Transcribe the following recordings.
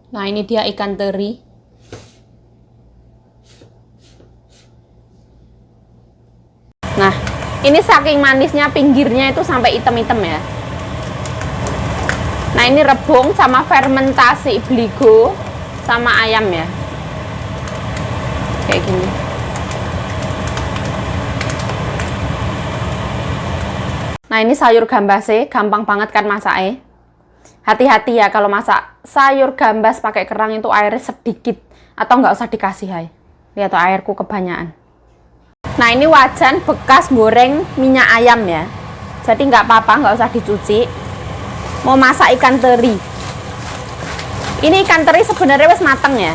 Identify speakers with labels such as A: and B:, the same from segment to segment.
A: Nah, ini dia ikan teri. Nah, ini saking manisnya pinggirnya itu sampai hitam-hitam ya. Nah, ini rebung sama fermentasi beligo sama ayam ya. Kayak gini. Nah, ini sayur gambasnya gampang banget kan masaknya. Hati-hati ya kalau masak sayur gambas pakai kerang itu airnya sedikit atau nggak usah dikasih hai. Lihat tuh airku kebanyakan. Nah, ini wajan bekas goreng minyak ayam ya. Jadi nggak apa-apa, nggak usah dicuci. Mau masak ikan teri. Ini ikan teri sebenarnya wes mateng ya.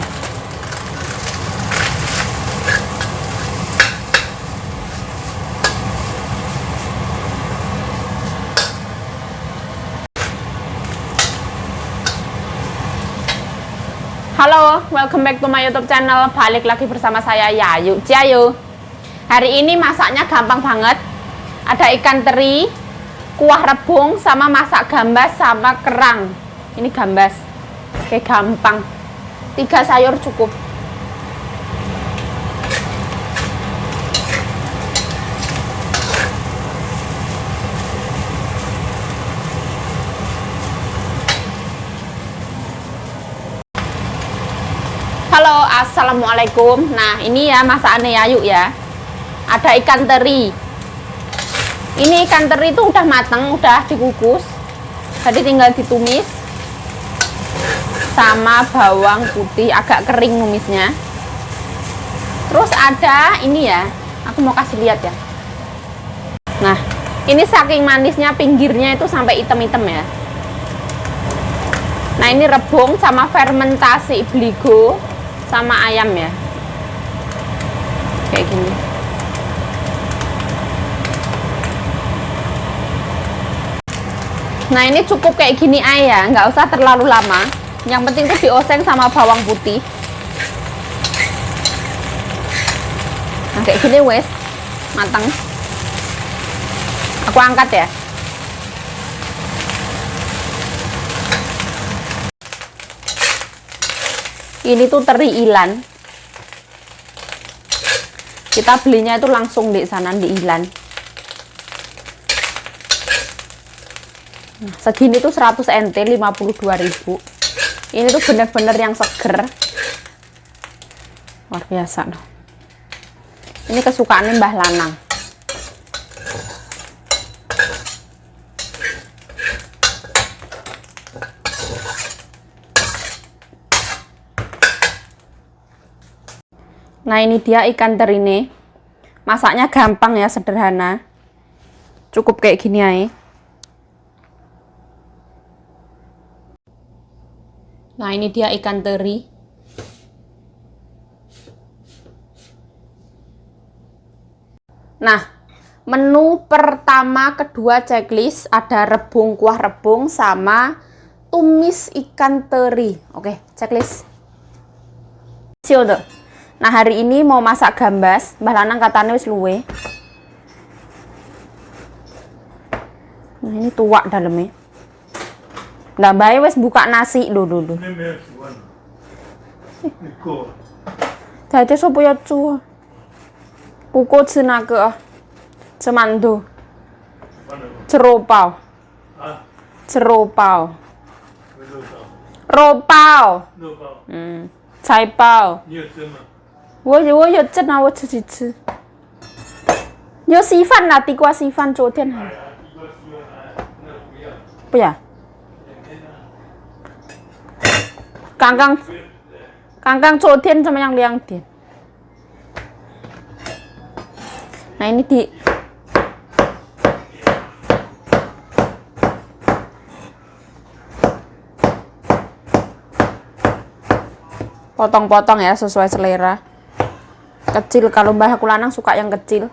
A: Halo, welcome back to my YouTube channel. Balik lagi bersama saya Yayu Ciayu. Hari ini masaknya gampang banget. Ada ikan teri, kuah rebung, sama masak gambas sama kerang. Ini gambas. Oke, gampang. 3 sayur cukup. Halo, assalamualaikum. Nah, ini ya masakannya Yayu ya. Ada ikan teri. Ini ikan teri itu udah mateng, udah dikukus. Jadi tinggal ditumis sama bawang putih, agak kering numisnya. Terus ada ini ya, aku mau kasih lihat ya. Nah, ini saking manisnya pinggirnya itu sampai hitam-hitam ya. Nah, ini rebung sama fermentasi beligo sama ayam ya, kayak gini. Nah, ini cukup kayak gini aja, nggak usah terlalu lama. Yang penting tuh dioseng sama bawang putih. Nah, kayak gini wes matang. Aku angkat ya. Ini tuh teri ilan. Kita belinya itu langsung di sana di ilan. Nah, segini tuh 100 NT 52.000. Ini tuh bener-bener yang seger. Luar biasa noh. Ini kesukaannya Mbah Lanang. Nah, ini dia ikan teri ini. Masaknya gampang ya, sederhana. Cukup kayak gini aja. Nah, ini dia ikan teri. Nah, menu pertama, kedua checklist ada rebung, kuah rebung sama tumis ikan teri. Oke, checklist. Siap. Nah, hari ini mau masak gambas. Mbah Lanang katanya wis luwe. Nah, ini tuak dalamnya. Nah, mbak wis buka nasi dulu. Dadi sopo ya cu. Puko jenake cemandu. Ceropau. Ceropau. Ropau. Cai pao. 我有真啊，我自己吃。有稀饭啦，地瓜稀饭，昨天还。不要。刚刚昨天怎么样2点？ Nah, ini di potong-potong ya sesuai selera. Kecil, kalau Mbah aku Lanang suka yang kecil.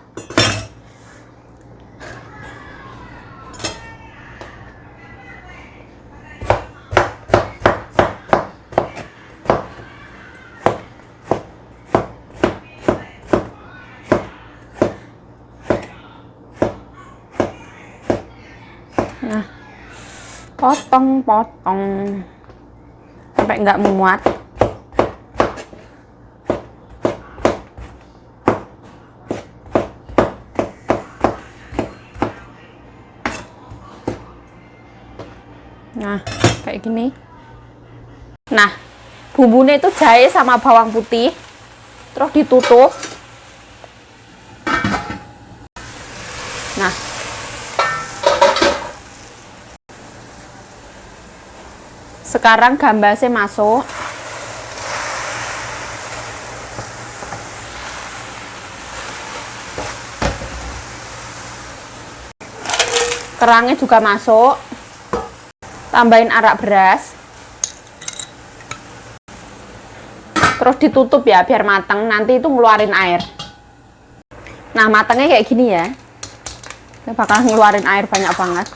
A: Nah, potong-potong. sampai nggak muat. Nah, kayak gini. Nah, bumbunya itu jahe sama bawang putih. Terus ditutup. Nah. Sekarang gambasnya masuk. Kerangnya juga masuk. Tambahin arak beras. Terus ditutup ya biar matang. Nanti itu ngeluarin air. Nah, matangnya kayak gini ya. Ini bakal ngeluarin air banyak banget.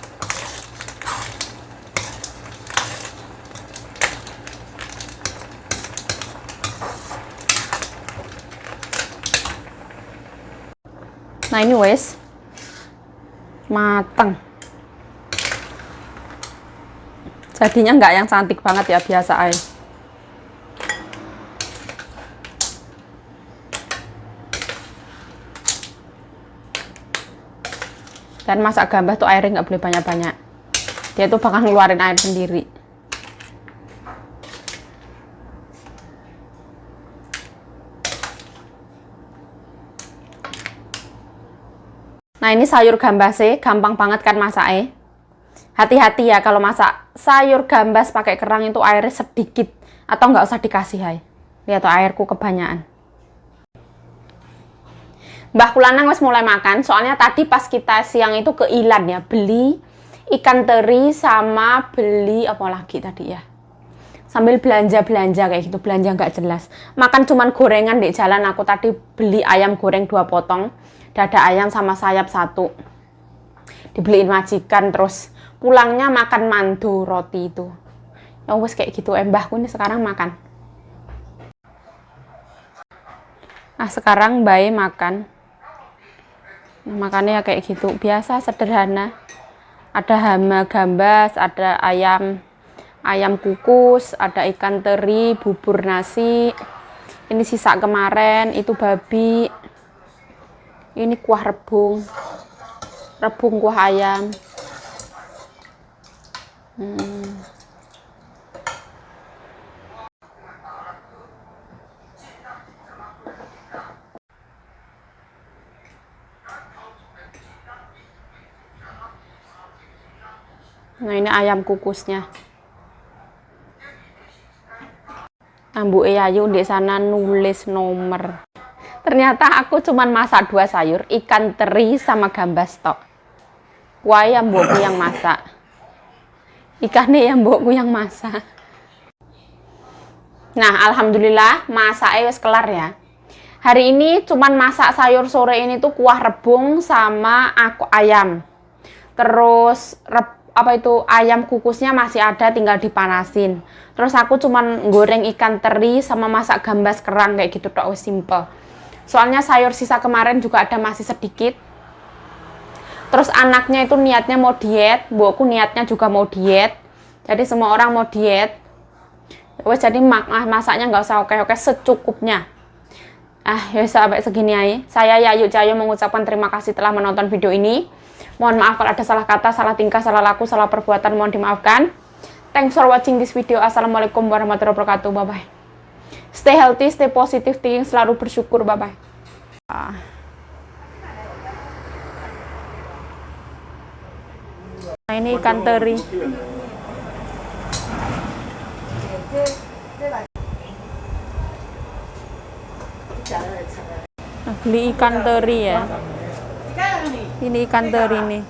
A: Nah, ini wes mateng. Jadinya nggak yang cantik banget ya, biasa aja. Dan masak gambas tuh airnya nggak boleh banyak-banyak. Dia tuh bakal ngeluarin air sendiri. Nah, ini sayur gambasnya, gampang banget kan masaknya. Hati-hati ya kalau masak sayur gambas pakai kerang itu airnya sedikit atau nggak usah dikasih, hai. Lihat tuh airku kebanyakan. Mbah Kulanang wes mulai makan, soalnya tadi pas kita siang itu ke Ilan ya, beli ikan teri sama beli apa lagi tadi ya. Sambil belanja-belanja kayak gitu, belanja nggak jelas. Makan cuman gorengan di jalan, aku tadi beli ayam goreng 2 potong, dada ayam sama sayap 1. Dibeliin majikan, terus pulangnya makan mandu roti itu. Ya wes kayak gitu, mbahku ini sekarang makan. Nah, sekarang Mbak makan. Nah, makannya ya kayak gitu, biasa sederhana. Ada hama gambas, ada ayam kukus, ada ikan teri, bubur nasi. Ini sisa kemarin, itu babi. Ini kuah rebung kuah ayam. Nah, ini ayam kukusnya. Ambu Yayu di sana nulis nomor. Ternyata aku cuman masak 2 sayur, ikan teri sama gambas tok. Wah, yang mbokku yang masak. Ikannya yang mbokku yang masak. Nah, alhamdulillah masaknya wis kelar ya. Hari ini cuman masak sayur sore ini tuh kuah rebung sama ayam. Terus ayam kukusnya masih ada, tinggal dipanasin. Terus aku cuman goreng ikan teri sama masak gambas kerang kayak gitu tok, wis simple. Soalnya sayur sisa kemarin juga ada masih sedikit. Terus anaknya itu niatnya mau diet, mbokku niatnya juga mau diet. Jadi semua orang mau diet. Wes jadi masaknya nggak usah oke-oke, secukupnya. Ya sampai segini aja. Saya Yayu Cahyo mengucapkan terima kasih telah menonton video ini. Mohon maaf kalau ada salah kata, salah tingkah, salah laku, salah perbuatan, mohon dimaafkan. Thanks for watching this video. Assalamualaikum warahmatullahi wabarakatuh. Bye bye. Stay healthy, stay positive thinking, selalu bersyukur. Bye bye. Nah, ini ikan teri. Nah, beli ikan teri ya. Ini ikan teri nih.